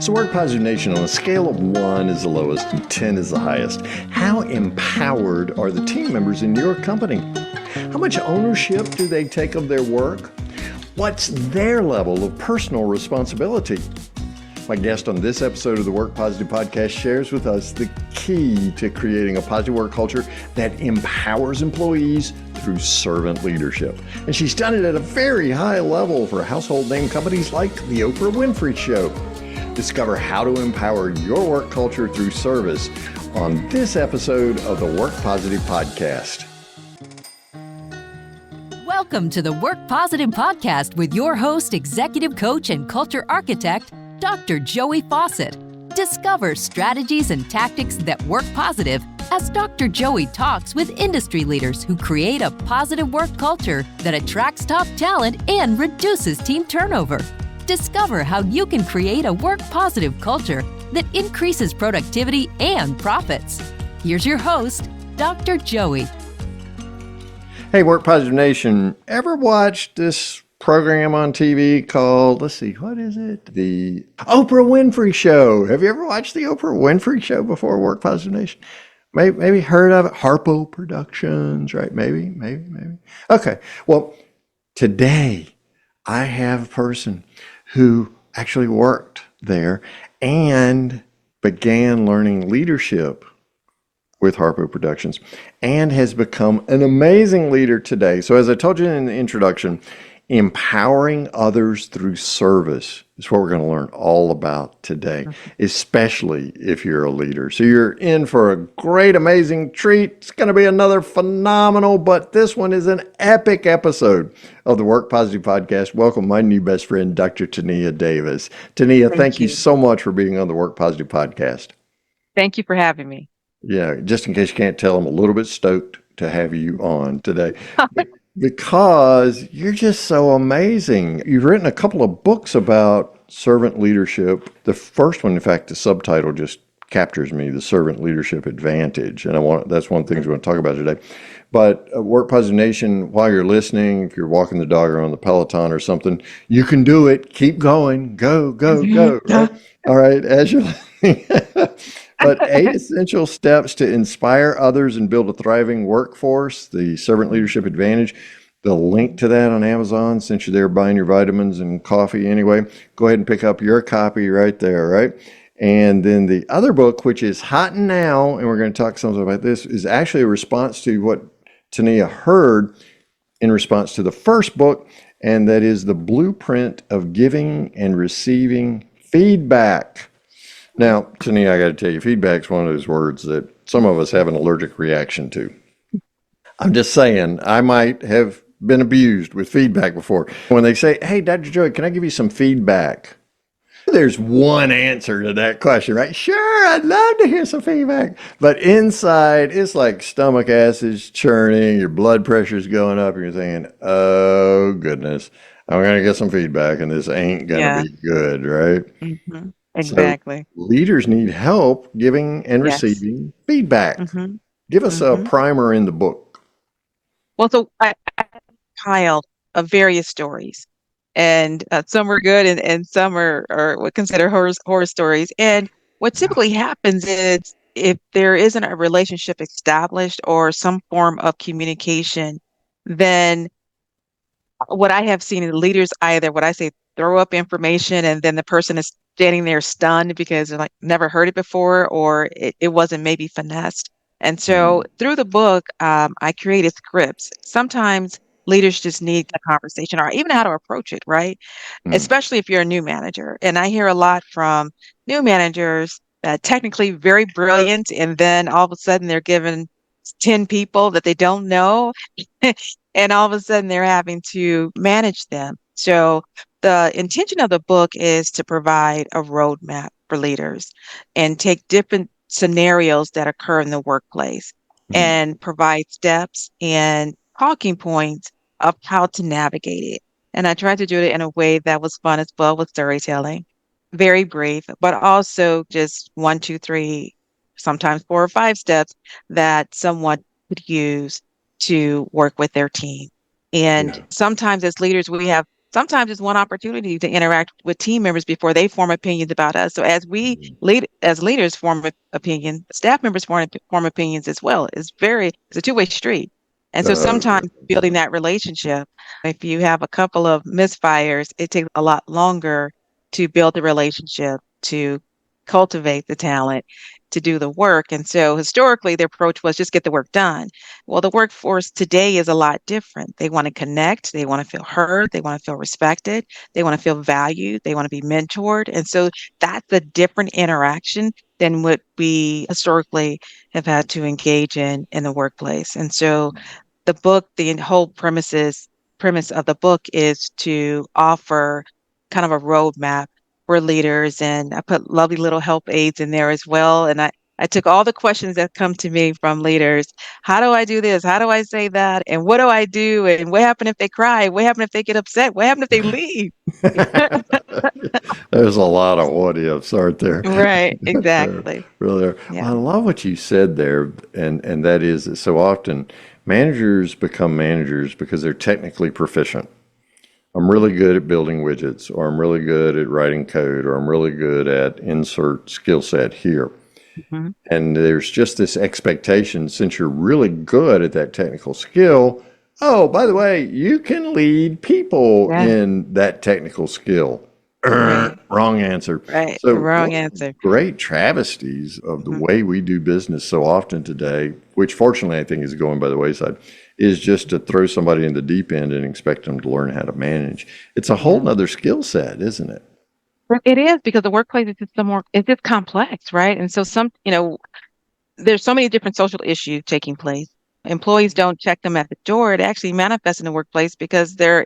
So Work Positive Nation, on a scale of 1 is the lowest and 10 is the highest, how empowered are the team members in your company? How much ownership do they take of their work? What's their level of personal responsibility? My guest on this episode of the Work Positive Podcast shares with us the key to creating a positive work culture that empowers employees through servant leadership. And she's done it at a very high level for household name companies like the Oprah Winfrey Show. Discover how to empower your work culture through service on this episode of the Work Positive Podcast. Welcome to the Work Positive Podcast with your host, executive coach, and culture architect, Dr. Joey Fawcett. Discover strategies and tactics that work positive as Dr. Joey talks with industry leaders who create a positive work culture that attracts top talent and reduces team turnover. Discover how you can create a work positive culture that increases productivity and profits. Here's your host, Dr. Joey. Hey, Work Positive Nation, ever watched this program on TV called, what is it? The Oprah Winfrey Show. Have you ever watched the Oprah Winfrey Show before, Work Positive Nation? Maybe heard of it? Harpo Productions, right? Maybe. Okay, well, today I have a person who actually worked there and began learning leadership with Harpo Productions and has become an amazing leader today. So as I told you in the introduction, empowering others through service is what we're going to learn all about today, especially if you're a leader. So you're in for a great, amazing treat. It's going to be another phenomenal, but this one is an epic episode of the Work Positive Podcast. Welcome my new best friend, Dr. Tenia Davis. Tenia, thank you so much for being on the Work Positive Podcast. Thank you for having me. Yeah, just in case you can't tell, I'm a little bit stoked to have you on today. Because you're just so amazing. You've written a couple of books about servant leadership. The first one, in fact, the subtitle just captures me, The Servant Leadership Advantage. And that's one of the things we want to talk about today. But Work Positive Nation, while you're listening, if you're walking the dog or on the Peloton or something, you can do it. Keep going. Go. Right? All right, as you're listening. But 8 essential steps to inspire others and build a thriving workforce, the Servant Leadership Advantage. The link to that on Amazon, since you're there buying your vitamins and coffee anyway. Go ahead and pick up your copy right there, right? And then the other book, which is hot now, and we're going to talk something about this, is actually a response to what Tenia heard in response to the first book, and that is The Blueprint of Giving and Receiving Feedback. Now, Tenia, I got to tell you, feedback's one of those words that some of us have an allergic reaction to. I'm just saying, I might have been abused with feedback before. When they say, hey, Dr. Joey, can I give you some feedback? There's one answer to that question, right? Sure, I'd love to hear some feedback. But inside, it's like stomach acid's churning, your blood pressure's going up, and you're thinking, oh, goodness, I'm going to get some feedback, and this ain't going to be good, right? Mm-hmm. Exactly. So leaders need help giving and receiving feedback. Mm-hmm. Give us a primer in the book. Well, so I compiled of various stories, and some were good, and some are what consider horror stories. And what typically happens is if there isn't a relationship established or some form of communication, then what I have seen in leaders either what I say throw up information, and then the person is standing there stunned because they're like never heard it before, or it wasn't maybe finessed. And so through the book, I created scripts. Sometimes leaders just need a conversation or even how to approach it, right? Especially if you're a new manager. And I hear a lot from new managers that technically very brilliant, and then all of a sudden they're given 10 people that they don't know, and all of a sudden they're having to manage them. So the intention of the book is to provide a roadmap for leaders and take different scenarios that occur in the workplace and provide steps and talking points of how to navigate it. And I tried to do it in a way that was fun as well, with storytelling, very brief, but also just 1, 2, 3, sometimes 4 or 5 steps that someone could use to work with their team. And sometimes as leaders, we have sometimes it's one opportunity to interact with team members before they form opinions about us. So as we as leaders form opinions, staff members form opinions as well. It's a two-way street. And so Uh, sometimes building that relationship, if you have a couple of misfires, it takes a lot longer to build the relationship, to cultivate the talent, to do the work. And so historically, the approach was just get the work done. Well, the workforce today is a lot different. They want to connect, they want to feel heard, they want to feel respected, they want to feel valued, they want to be mentored. And so that's a different interaction than what we historically have had to engage in the workplace. And so the book, the whole premise of the book is to offer kind of a roadmap for leaders. And I put lovely little help aids in there as well. And I took all the questions that come to me from leaders. How do I do this? How do I say that? And what do I do? And what happened if they cry? What happened if they get upset? What happened if they leave? there's a lot of what ifs, aren't there? Right, There exactly. really are. Yeah. Well, I love what you said there, and that is that so often managers become managers because they're technically proficient. I'm really good at building widgets, or I'm really good at writing code, or I'm really good at insert skill set here. Mhm. And there's just this expectation, since you're really good at that technical skill, oh, by the way, you can lead people Yeah, in that technical skill. right, Wrong answer. right. So, Wrong one of answer. the great travesties of the Mhm. way we do business so often today, which fortunately I think is going by the wayside, is just to throw somebody in the deep end and expect them to learn how to manage. It's a whole Yeah. nother skill set, isn't it? It is because the workplace is just it's just complex, right? And so there's so many different social issues taking place. Employees don't check them at the door. It actually manifests in the workplace because they're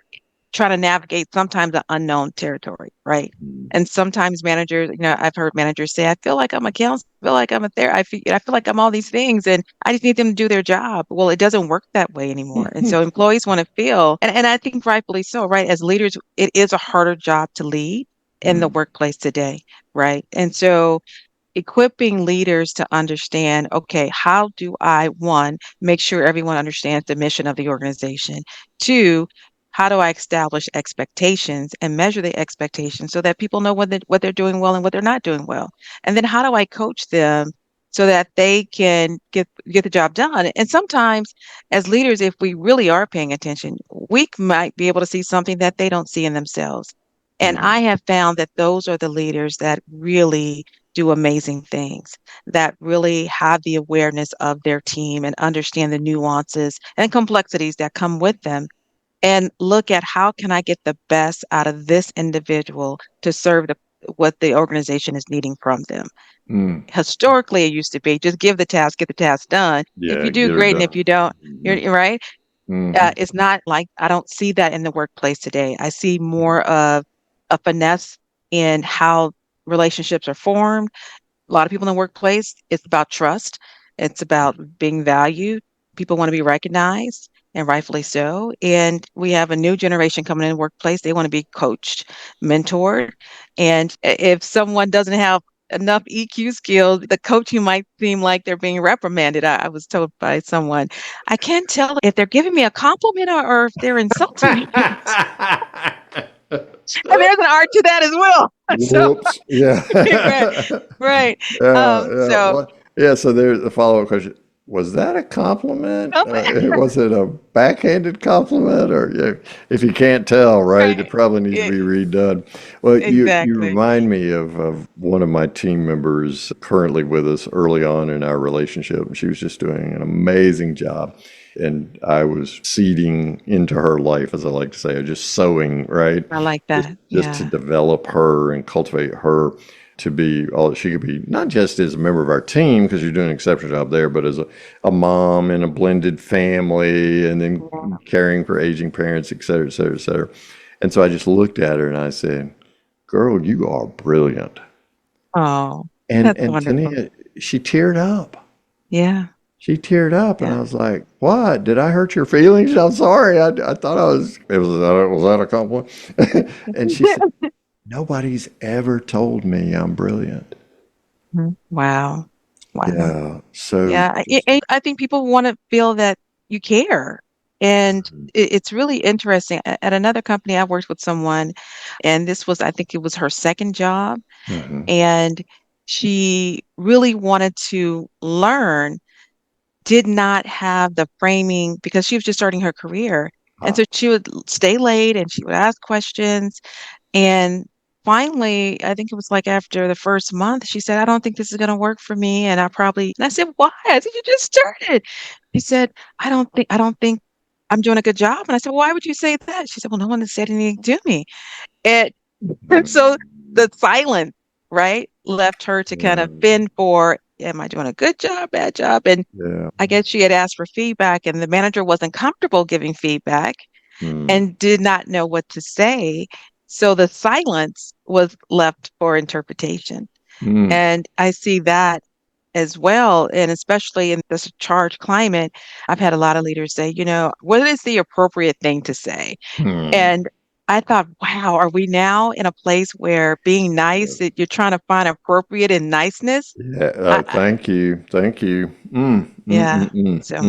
trying to navigate sometimes an unknown territory, right? And sometimes managers, I've heard managers say, I feel like I'm a counselor, I feel like I'm a therapist, I feel like I'm all these things and I just need them to do their job. Well, it doesn't work that way anymore. And so employees want to feel, and I think rightfully so, right? As leaders, it is a harder job to lead in the workplace today, right? And so equipping leaders to understand, okay, how do I, one, make sure everyone understands the mission of the organization? Two, how do I establish expectations and measure the expectations so that people know what they're doing well and what they're not doing well? And then how do I coach them so that they can get the job done? And sometimes as leaders, if we really are paying attention, we might be able to see something that they don't see in themselves. And I have found that those are the leaders that really do amazing things, that really have the awareness of their team and understand the nuances and complexities that come with them and look at how can I get the best out of this individual to serve what the organization is needing from them. Mm. Historically, it used to be just give the task, get the task done. If Yeah, you do, get her great. And if done. you don't, you're right. Hmm. It's not like I don't see that in the workplace today. I see more of a finesse in how relationships are formed. A lot of people in the workplace, it's about trust. It's about being valued. People want to be recognized, and rightfully so. And we have a new generation coming in the workplace. They want to be coached, mentored. And if someone doesn't have enough EQ skills, the coaching might seem like they're being reprimanded. I was told by someone, I can't tell if they're giving me a compliment or if they're insulting me. And there's an art to that as well. So, Whoops. Yeah. right, right. Yeah. So What? Yeah. So there's the follow-up question. Was that a compliment? Was it a backhanded compliment? Or yeah, if you can't tell, right, it right. probably needs to E- be redone. Well, you exactly. remind me of one of my team members currently with us early on in our relationship. She was just doing an amazing job. And I was seeding into her life, as I like to say, or just sowing, right? I like just that. just to Yeah. develop her and cultivate her to be all that she could be, not just as a member of our team, because you're doing an exceptional job there, but as a mom in a blended family and then Yeah. caring for aging parents, et cetera, et cetera, et cetera. And so I just looked at her and I said, girl, you are brilliant. Oh, And that's and wonderful. Tania, she teared up. Yeah. She teared up, and Yeah. I was like, "What? Did I hurt your feelings? I'm sorry. I thought I was. Was that a compliment?" And she said, "Nobody's ever told me I'm brilliant." Mhm. Wow. Wow. Yeah. So Yeah. I think people want to feel that you care And it's really interesting. At another company, I worked with someone, and this was, I think it was her second job, Mm-hmm. and she really wanted to learn, did not have the framing because she was just starting her career. And Ah. so she would stay late and she would ask questions. And finally, I think it was like after the first month, she said, I don't think this is going to work for me. And I said, why? I said, you just started. She said, I don't think I'm doing a good job. And I said, why would you say that? She said, well, no one has said anything to me. And so the silence, right, left her to kind of Mm. fend for, am I doing a good job, bad job? And Yeah. I guess she had asked for feedback, and the manager wasn't comfortable giving feedback Mm. and did not know what to say. So the silence was left for interpretation. Mm. And I see that as well. And especially in this charged climate, I've had a lot of leaders say, what is the appropriate thing to say? Mm. And I thought, wow, are we now in a place where being nice, that you're trying to find appropriate in niceness? Yeah, I thank you, thank you. yeah. So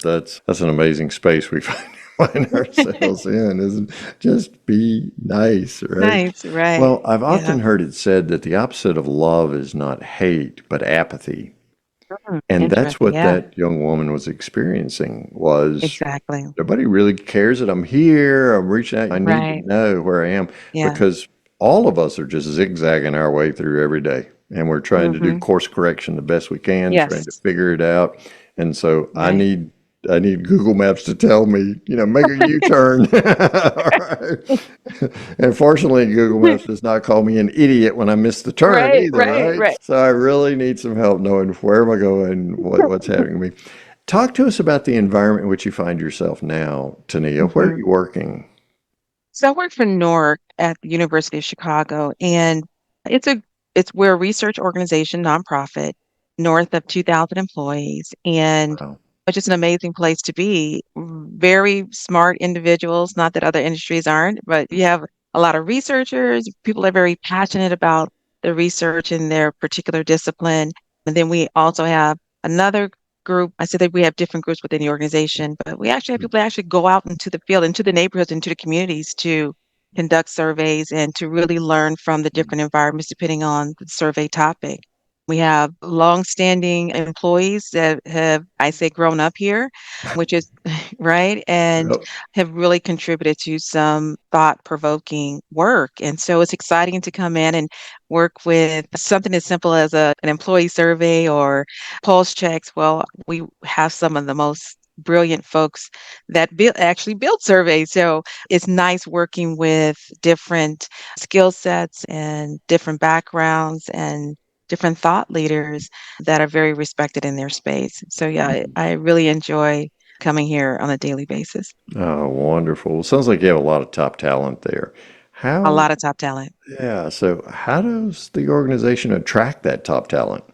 That's an amazing space we find ourselves in, isn't it? Just be nice, right? nice, right. Well, I've Yeah. often heard it said that the opposite of love is not hate, but apathy. And that's Interesting. what Yeah, that young woman was experiencing was exactly. nobody really cares that I'm here. I'm reaching out. I need to Right. know where I am Yeah. because all of us are just zigzagging our way through every day. And we're trying to do Hmm. course correction the best we can, trying to Yes. figure it out. And so Right. I need Google Maps to tell me, make a U-turn. All right. And fortunately, Google Maps does not call me an idiot when I miss the turn Right, either, right, right? right. So I really need some help knowing where am I going, what's happening to me. Talk to us about the environment in which you find yourself now, Tania. Where are Hmm. you working? So I work for NORC at the University of Chicago, and it's a we're a research organization, nonprofit, north of 2,000 employees, and Wow. it's just an amazing place to be. Very smart individuals, not that other industries aren't, but you have a lot of researchers. People are very passionate about the research in their particular discipline. And then we also have another group. I said that we have different groups within the organization, but we actually have people that actually go out into the field, into the neighborhoods, into the communities to conduct surveys and to really learn from the different environments depending on the survey topic. We have longstanding employees that have, I say, grown up here, which is right, and Yep. have really contributed to some thought-provoking work. And so it's exciting to come in and work with something as simple as an employee survey or pulse checks. Well, we have some of the most brilliant folks that actually build surveys. So it's nice working with different skill sets and different backgrounds and different thought leaders that are very respected in their space. So yeah, I really enjoy coming here on a daily basis. Oh, wonderful. Sounds like you have a lot of top talent there. A How, lot of top talent. yeah, so how does the organization attract that top talent?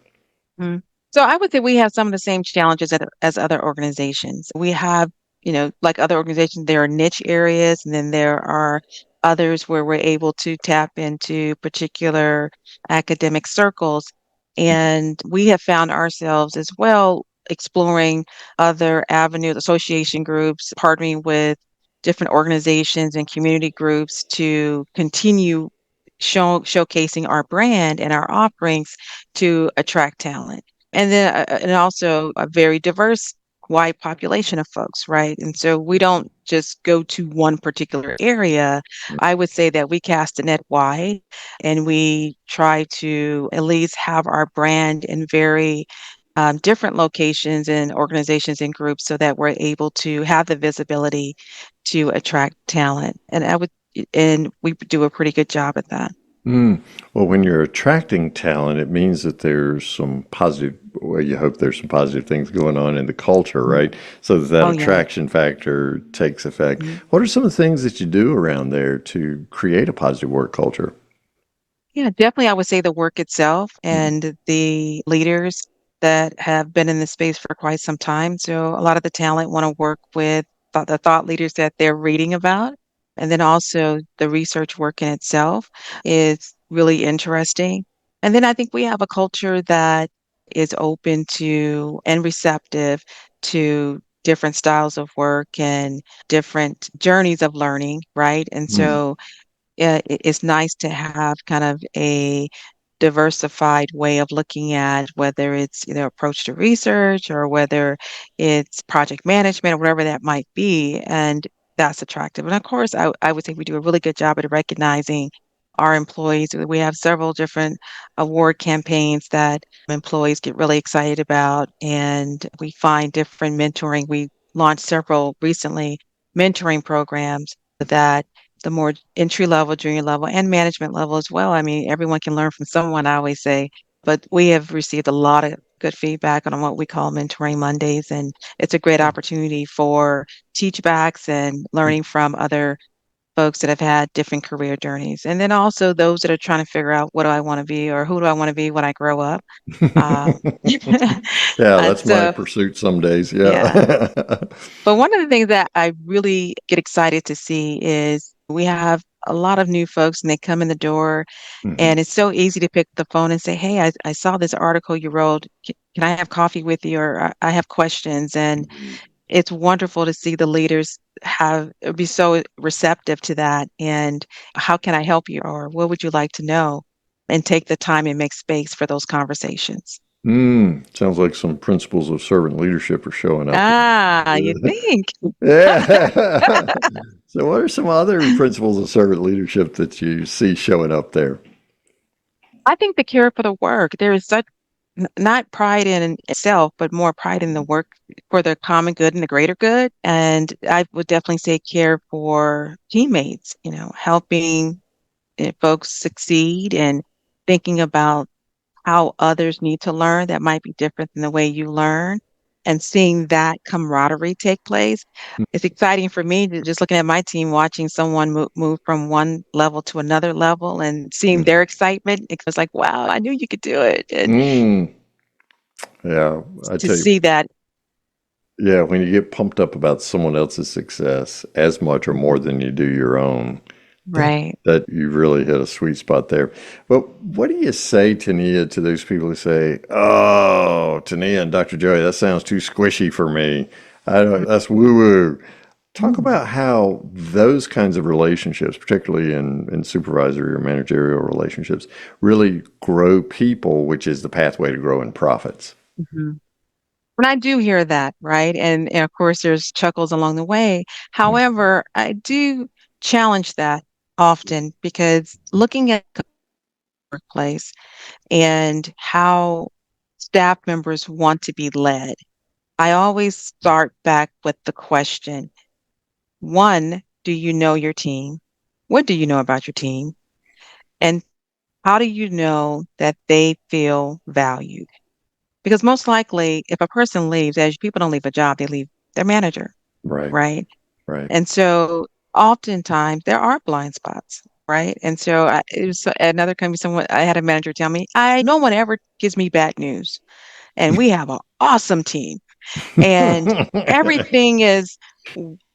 Mm. So I would say we have some of the same challenges as other organizations. We have, like other organizations, there are niche areas, and then there are others where we're able to tap into particular academic circles. And we have found ourselves as well exploring other avenues, association groups, partnering with different organizations and community groups to continue showcasing our brand and our offerings to attract talent. And then, and also a very diverse, wide population of folks, right? And so we don't just go to one particular area. I would say that we cast a net wide and we try to at least have our brand in very different locations and organizations and groups so that we're able to have the visibility to attract talent. And we do a pretty good job at that. Mm. Well, when you're attracting talent, it means that there's some positive, well, you hope there's some positive things going on in the culture, Mhm. right? So that that Oh, yeah. attraction factor takes effect. Mhm. What are some of the things that you do around there to create a positive work culture? Yeah, definitely. I would say the work itself and the leaders that have been in this space for quite some time. So a lot of the talent want to work with the thought leaders that they're reading about. And then also the research work in itself is really interesting. And then I think we have a culture that is open to and receptive to different styles of work and different journeys of learning, right? And Mm. so it's nice to have kind of a diversified way of looking at whether it's approach to research or whether it's project management or whatever that might be. And that's attractive. And of course, I would say we do a really good job at recognizing our employees. We have several different award campaigns that employees get really excited about, and we find different mentoring. We launched several recently mentoring programs that the more entry level, junior level, and management level as well. I mean, everyone can learn from someone, I always say, but we have received a lot of good feedback on what we call Mentoring Mondays. And it's a great opportunity for teachbacks and learning from other folks that have had different career journeys. And then also those that are trying to figure out what do I want to be or who do I want to be when I grow up. Um, Yeah, that's my so, pursuit some days. yeah. Yeah. But one of the things that I really get excited to see is we have a lot of new folks and they come in the door Mhm. and it's so easy to pick up the phone and say, hey, I saw this article you wrote. Can I have coffee with you? Or I have questions. And Mhm. it's wonderful to see the leaders be so receptive to that. And how can I help you? Or what would you like to know? And take the time and make space for those conversations. Sounds like some principles of servant leadership are showing up. Ah, you think? Yeah. So, what are some other principles of servant leadership that you see showing up there? I think the care for the work, there is such not pride in itself, but more pride in the work for the common good and the greater good. And I would definitely say care for teammates, helping folks succeed and thinking about how others need to learn that might be different than the way you learn and seeing that camaraderie take place. It's exciting for me to just looking at my team, watching someone move from one level to another level and seeing their excitement. It was like, wow, I knew you could do it. And Mm, yeah, I to tell you, see that, yeah, when you get pumped up about someone else's success as much or more than you do your own, that right. that you really hit a sweet spot there. But what do you say, Tania, to those people who say, "Oh, Tania and Dr. Joey, that sounds too squishy for me. I don't, that's woo-woo." Talk Mhm. about how those kinds of relationships, particularly in supervisory or managerial relationships, really grow people, which is the pathway to growing profits. Mhm. And I do hear that, right? And of course, there's chuckles along the way. However, I do challenge that often because looking at the workplace and how staff members want to be led, I always start back with the question, one, do you know your team? What do you know about your team? And how do you know that they feel valued? Because most likely, if a person leaves, as people don't leave a job, they leave their manager, Right, right? right. And so oftentimes there are blind spots, right? And so it was another company, someone, I had a manager tell me, no one ever gives me bad news. And we have an awesome team and everything is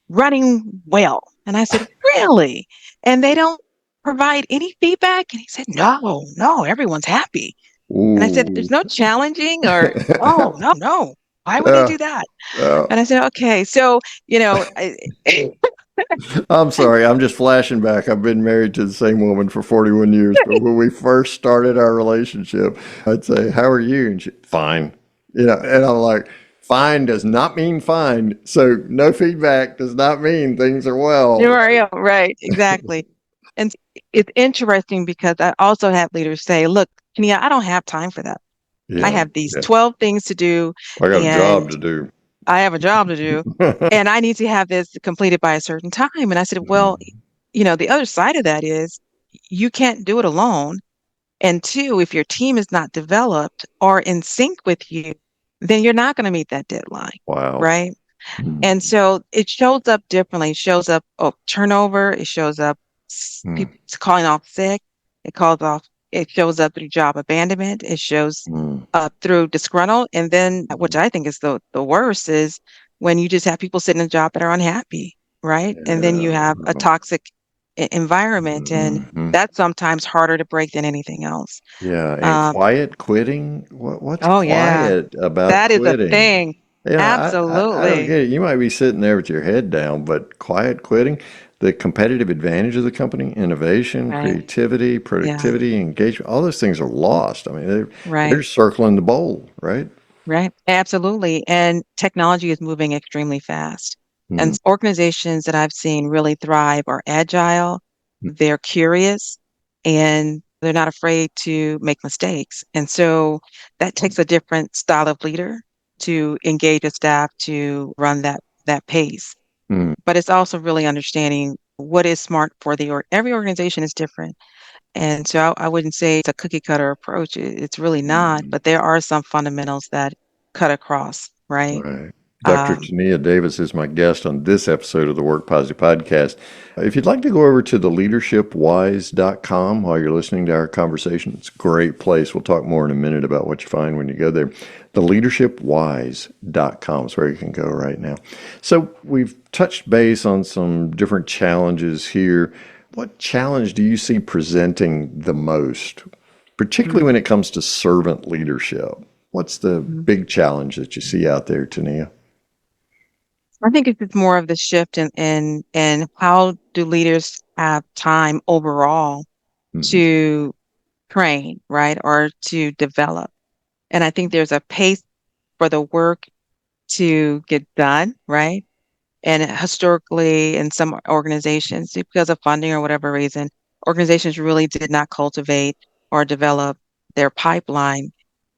running well. And I said, really? And they don't provide any feedback? And he said, no, no, everyone's happy. And I said, Ooh. there's no challenging or, oh, no. Why would they Yeah, do that? yeah. And I said, okay. So, I'm sorry, I'm just flashing back. I've been married to the same woman for 41 years, but when we first started our relationship, I'd say, "How are you?" And she, "Fine." And I'm like, "Fine does not mean fine." So no feedback does not mean things are well. yeah, right, exactly. And it's interesting because I also have leaders say, look, Kenia, I don't have time for that. I Yeah, have these yeah. 12 things to do I got a job and to do. I have a job to do and I need to have this completed by a certain time. And I said, well, the other side of that is you can't do it alone. And two, if your team is not developed or in sync with you, then you're not going to meet that deadline, Wow. right? And so it shows up differently. It shows up turnover. It shows up Mm, people calling off sick. It calls off. It shows up through job abandonment. It shows mm, up through disgruntled. And then, which mm. I think is the worst, is when you just have people sitting in a job that are unhappy, right? And then you Yeah. have a toxic environment, and Mhm. that's sometimes harder to break than anything else. Yeah, and Um, quiet quitting? What's oh yeah, quiet about that is a quitting? thing. I don't Absolutely. get it. You might be sitting there with your head down, but quiet quitting, the competitive advantage of the company, innovation, Right. creativity, Yeah. productivity, engagement, all those things are lost. I mean, they're Right. circling the bowl, right? Right. Absolutely. And technology is moving extremely fast. And Mm, organizations that I've seen really thrive are agile, they're curious, and they're not afraid to make mistakes. And so that takes a different style of leader to engage a staff to run that pace. mm, But it's also really understanding what is smart for every organization is different. And so I wouldn't say it's a cookie cutter approach. It's really not, mm. but there are some fundamentals that cut across, right? Right. Dr. Um, Tenia Davis is my guest on this episode of the Work Positive Podcast. If you'd like to go over to the leadershipwise.com while you're listening to our conversation, it's a great place. We'll talk more in a minute about what you find when you go there. The leadershipwise.com is where you can go right now. So we've touched base on some different challenges here. What challenge do you see presenting the most, particularly when mm, it comes to servant leadership? What's the mm. big challenge that you see out there, Tania? I think it's just more of the shift in how do leaders have time overall Mm, to train, right, or to develop. And I think there's a pace for the work to get done, right? And historically, in some organizations, because of funding or whatever reason, organizations really did not cultivate or develop their pipeline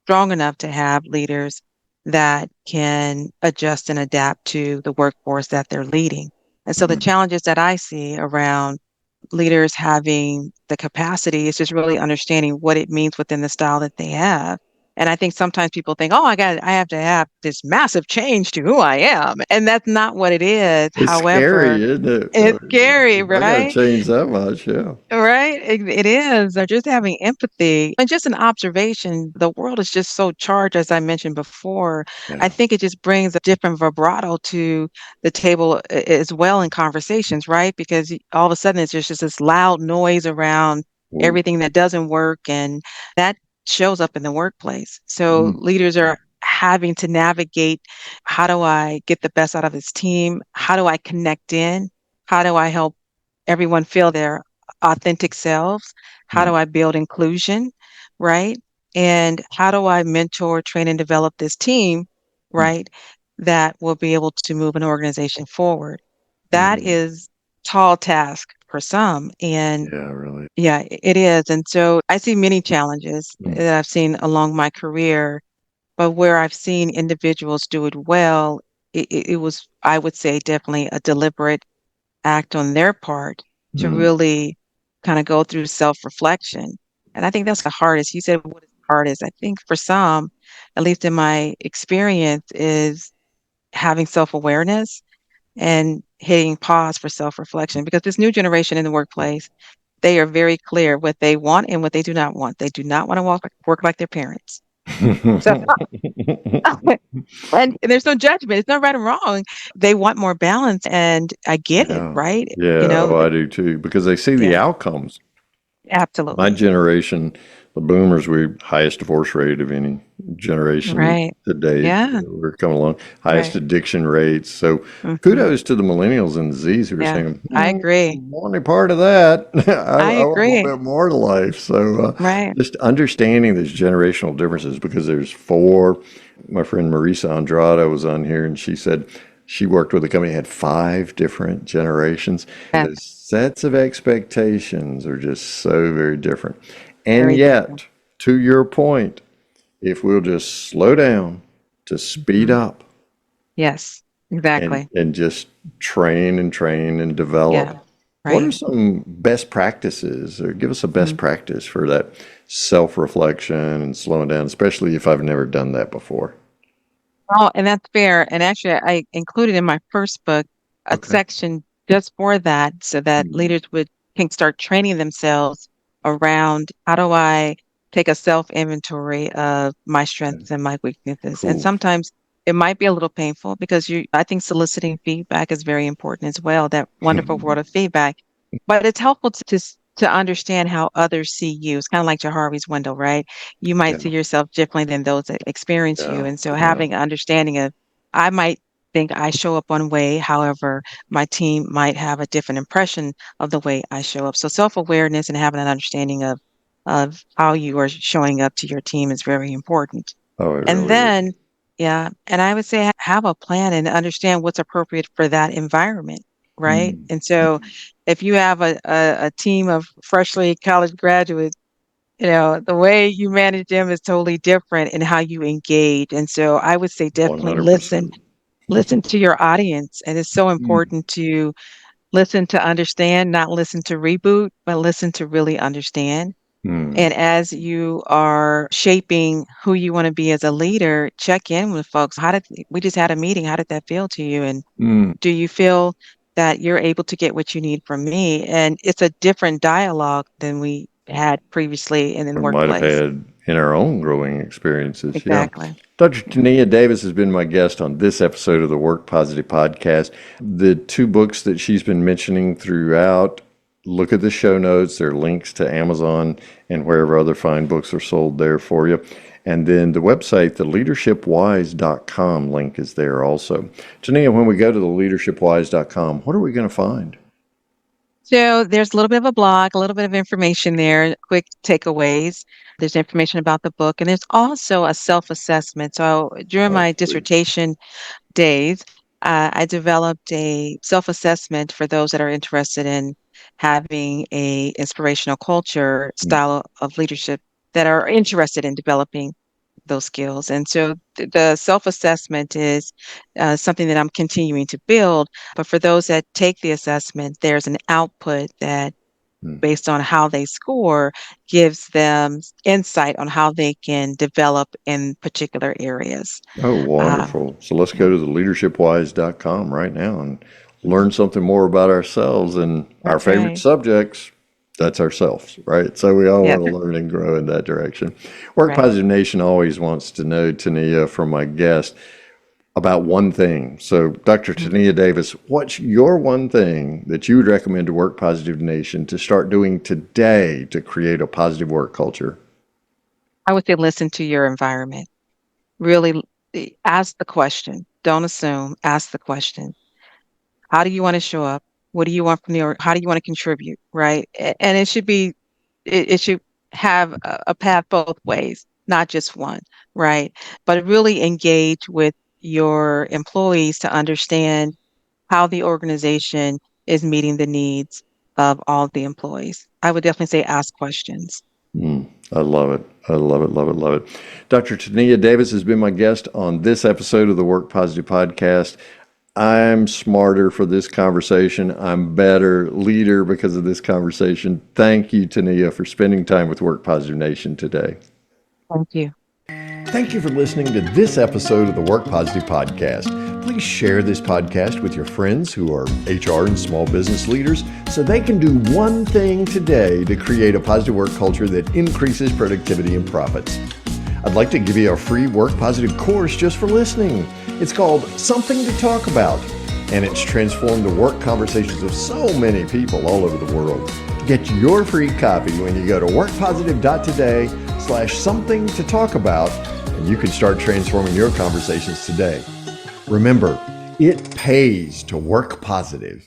strong enough to have leaders that can adjust and adapt to the workforce that they're leading. And so the mm. challenges that I see around leaders having the capacity is just really understanding what it means within the style that they have. And I think sometimes people think, oh, I have to have this massive change to who I am. And that's not what it is. It's However, scary, isn't it? it's scary, If I got to right? change that much, yeah. Right? It is. Or just having empathy and just an observation. The world is just so charged, as I mentioned before. I Yeah. think it just brings a different vibrato to the table as well in conversations, right? Because all of a sudden it's just this loud noise around Ooh. everything that doesn't work, and that shows up in the workplace. So Mm, leaders are having to navigate, how do I get the best out of this team? How do I connect in? How do I help everyone feel their authentic selves? How mm, do I build inclusion, right? And how do I mentor, train, and develop this team, mm, right? That will be able to move an organization forward. That mm. is tall task for some. And Yeah, really. yeah, it is. And so I see many challenges Mm, that I've seen along my career, but where I've seen individuals do it well, it was, I would say, definitely a deliberate act on their part to mm, really kind of go through self-reflection. And I think that's the hardest. You said what is the hardest? I think for some, at least in my experience, is having self-awareness and hitting pause for self-reflection, because this new generation in the workplace, they are very clear what they want and what they do not want. They do not want to work like their parents. So, and there's no judgment. It's no right and wrong. They want more balance, and I get it, Yeah. right? You Yeah. know, Oh, I do too, because they see the yeah, outcomes. My absolutely. generation, the boomers, we highest divorce rate of any generation Right. today. Yeah. We're coming along, highest Right. addiction rates. So Hmm. kudos to the millennials and Z's who are Yeah. saying, I agree. want any part of that. I I want a little agree. bit more to life. So Right. just understanding these generational differences, because there's four. My friend Marisa Andrada was on here and she said she worked with a company that had five different generations. Yeah. The sets of expectations are just so very different. And Very different. yet, to your point, if we'll just slow down to speed Hmm. up Yes. Exactly. and just train and Yeah. develop, what are Right. some best practices, or give us a best Mhm. practice for that self-reflection and slowing down, especially if I've never done that before? Oh, and that's fair. And actually, I included in my first book a Okay. section just for that, so that Mm, leaders would can start training themselves around how do I take a self inventory of my okay. strengths and my weaknesses. And Cool. sometimes it might be a little painful, because I think soliciting feedback is very important as well, that wonderful world of feedback. But it's helpful to understand how others see you. It's kind of like Harvey's window, right? You might see Yeah. yourself differently than those that experience you. Yeah. And so Yeah. having an understanding of I might think I show up one way. However, my team might have a different impression of the way I show up. So self-awareness and having an understanding of how you are showing up to your team is very important. Oh, it And really is. then, yeah, and I would say have a plan and understand what's appropriate for that environment, right? Mm. And so if you have a team of freshly college graduates, the way you manage them is totally different in how you engage. And so I would say definitely 100%. listen to your audience. And it's so Mm. important to listen to understand, not listen to reboot, but listen to really understand. Mm. And as you are shaping who you want to be as a leader, check in with folks. We just had a meeting? How did that feel to you? And Mm. do you feel that you're able to get what you need from me? And it's a different dialogue than we had previously in the Or might have workplace. had in our own growing experiences. Yeah. Exactly. Dr. Tenia Davis has been my guest on this episode of the Work Positive podcast. The two books that she's been mentioning throughout, look at the show notes. There are links to Amazon and wherever other fine books are sold there for you. And then the website, the leadershipwise.com link is there also. Tenia, when we go to the leadershipwise.com, what are we going to find? So there's a little bit of a blog, a little bit of information there, quick takeaways. There's information about the book, and there's also a self-assessment. So during Oh, my sweet. dissertation days, I developed a self-assessment for those that are interested in having a inspirational culture Mm. style of leadership that are interested in developing those skills. And so the self-assessment is something that I'm continuing to build. But for those that take the assessment, there's an output that, Mm. based on how they score, gives them insight on how they can develop in particular areas. Oh, Um, wonderful. So let's yeah, go to the leadershipwise.com right now and learn something more about ourselves and our that's favorite right. subjects. That's ourselves, right? So we all Yeah, want to learn and grow in that direction. Work right. Positive Nation always wants to know, Tania, from my guest, about one thing. So, Dr. Mhm. Tenia Davis, what's your one thing that you would recommend to Work Positive Nation to start doing today to create a positive work culture? I would say listen to your environment. Really ask the question. Don't assume. Ask the question. How do you want to show up? What do you want from how do you want to contribute? Right. And it should have a path both ways, not just one. Right. But really engage with your employees to understand how the organization is meeting the needs of all the employees. I would definitely say ask questions. Mm, I love it. I love it, love it, love it. Dr. Tenia Davis has been my guest on this episode of the Work Positive Podcast. I'm smarter for this conversation. I'm better leader because of this conversation. Thank you, Tenia, for spending time with Work Positive Nation today. Thank you. Thank you for listening to this episode of the Work Positive Podcast. Please share this podcast with your friends who are HR and small business leaders so they can do one thing today to create a positive work culture that increases productivity and profits. I'd like to give you a free Work Positive course just for listening. It's called Something to Talk About, and it's transformed the work conversations of so many people all over the world. Get your free copy when you go to workpositive.today/something to talk about, and you can start transforming your conversations today. Remember, it pays to work positive.